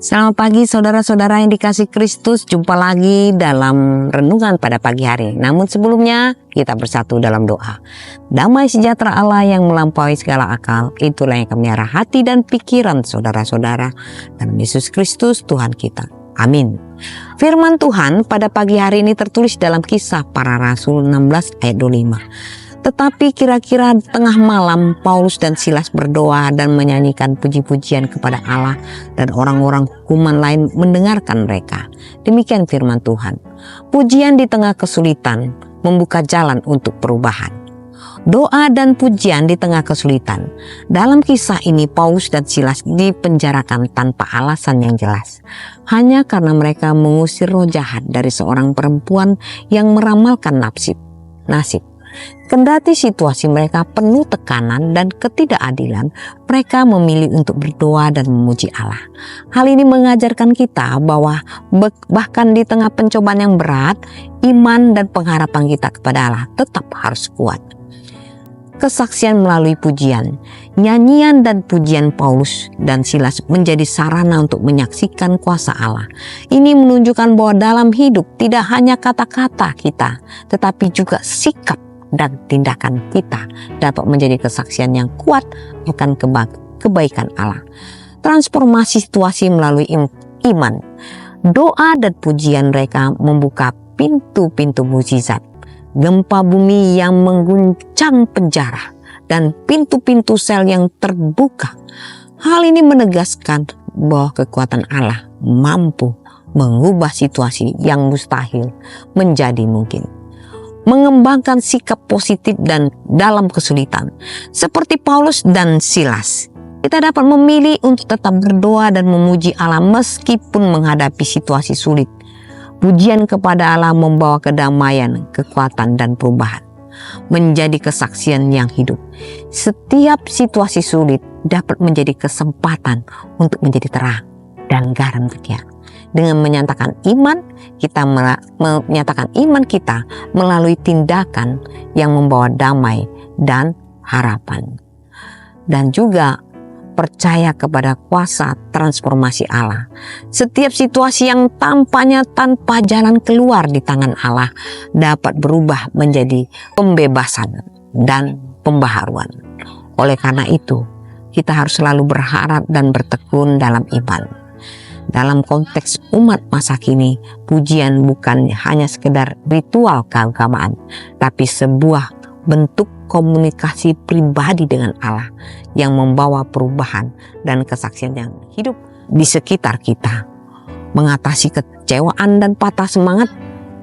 Selamat pagi saudara-saudara yang dikasih Kristus. Jumpa lagi dalam renungan pada pagi hari. Namun sebelumnya kita bersatu dalam doa. Damai sejahtera Allah yang melampaui segala akal, itulah yang akan memelihara hati dan pikiran saudara-saudara dalam Yesus Kristus Tuhan kita. Amin. Firman Tuhan pada pagi hari ini tertulis dalam Kisah Para Rasul 16 ayat 25. Tetapi kira-kira tengah malam Paulus dan Silas berdoa dan menyanyikan puji-pujian kepada Allah, dan orang-orang hukuman lain mendengarkan mereka. Demikian firman Tuhan. Pujian di tengah kesulitan membuka jalan untuk perubahan. Doa dan pujian di tengah kesulitan. Dalam kisah ini Paulus dan Silas dipenjarakan tanpa alasan yang jelas. Hanya karena mereka mengusir roh jahat dari seorang perempuan yang meramalkan nasib. Kendati situasi mereka penuh tekanan dan ketidakadilan, mereka memilih untuk berdoa dan memuji Allah. Hal ini mengajarkan kita bahwa bahkan di tengah pencobaan yang berat, iman dan pengharapan kita kepada Allah tetap harus kuat. Kesaksian melalui pujian, nyanyian dan pujian Paulus dan Silas menjadi sarana untuk menyaksikan kuasa Allah. Ini menunjukkan bahwa dalam hidup tidak hanya kata-kata kita, tetapi juga sikap dan tindakan kita dapat menjadi kesaksian yang kuat akan kebaikan Allah. Transformasi situasi melalui iman. Doa dan pujian mereka membuka pintu-pintu mukjizat. Gempa bumi yang mengguncang penjara dan pintu-pintu sel yang terbuka. Hal ini menegaskan bahwa kekuatan Allah mampu mengubah situasi yang mustahil menjadi mungkin. Mengembangkan sikap positif dan dalam kesulitan. Seperti Paulus dan Silas, kita dapat memilih untuk tetap berdoa dan memuji Allah meskipun menghadapi situasi sulit. Pujian kepada Allah membawa kedamaian, kekuatan dan perubahan. Menjadi kesaksian yang hidup. Setiap situasi sulit dapat menjadi kesempatan untuk menjadi terang dan garam dunia. Dengan menyatakan iman kita melalui tindakan yang membawa damai dan harapan. Dan juga percaya kepada kuasa transformasi Allah. Setiap situasi yang tampaknya tanpa jalan keluar di tangan Allah dapat berubah menjadi pembebasan dan pembaharuan. Oleh karena itu, kita harus selalu berharap dan bertekun dalam iman. Dalam konteks umat masa kini, pujian bukan hanya sekedar ritual keagamaan, tapi sebuah bentuk komunikasi pribadi dengan Allah yang membawa perubahan dan kesaksian yang hidup di sekitar kita. Mengatasi kecewaan dan patah semangat,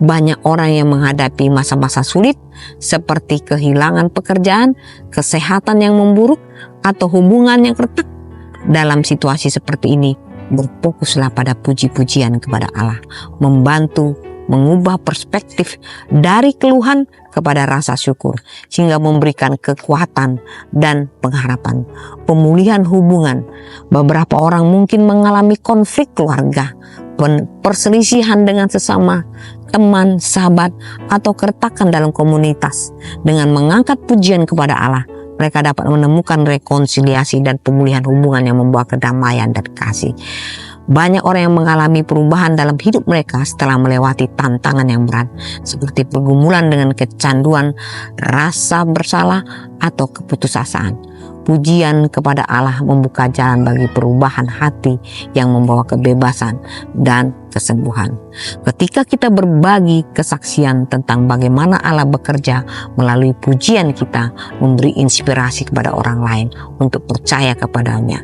banyak orang yang menghadapi masa-masa sulit seperti kehilangan pekerjaan, kesehatan yang memburuk, atau hubungan yang retak. Dalam situasi seperti ini, berfokuslah pada puji-pujian kepada Allah, membantu mengubah perspektif dari keluhan kepada rasa syukur, sehingga memberikan kekuatan dan pengharapan. Pemulihan hubungan. Beberapa orang mungkin mengalami konflik keluarga, perselisihan dengan sesama teman, sahabat, atau keretakan dalam komunitas. Dengan mengangkat pujian kepada Allah, mereka dapat menemukan rekonsiliasi dan pemulihan hubungan yang membawa kedamaian dan kasih. Banyak orang yang mengalami perubahan dalam hidup mereka setelah melewati tantangan yang berat, seperti pergumulan dengan kecanduan, rasa bersalah, atau keputusasaan. Pujian kepada Allah membuka jalan bagi perubahan hati yang membawa kebebasan dan kesembuhan. Ketika kita berbagi kesaksian tentang bagaimana Allah bekerja melalui pujian, kita memberi inspirasi kepada orang lain untuk percaya kepadanya.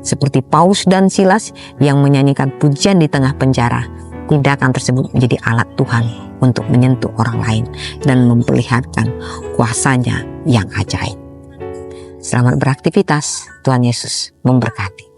Seperti Paulus dan Silas yang menyanyikan pujian di tengah penjara, tindakan tersebut menjadi alat Tuhan untuk menyentuh orang lain dan memperlihatkan kuasanya yang ajaib. Selamat beraktivitas. Tuhan Yesus memberkati.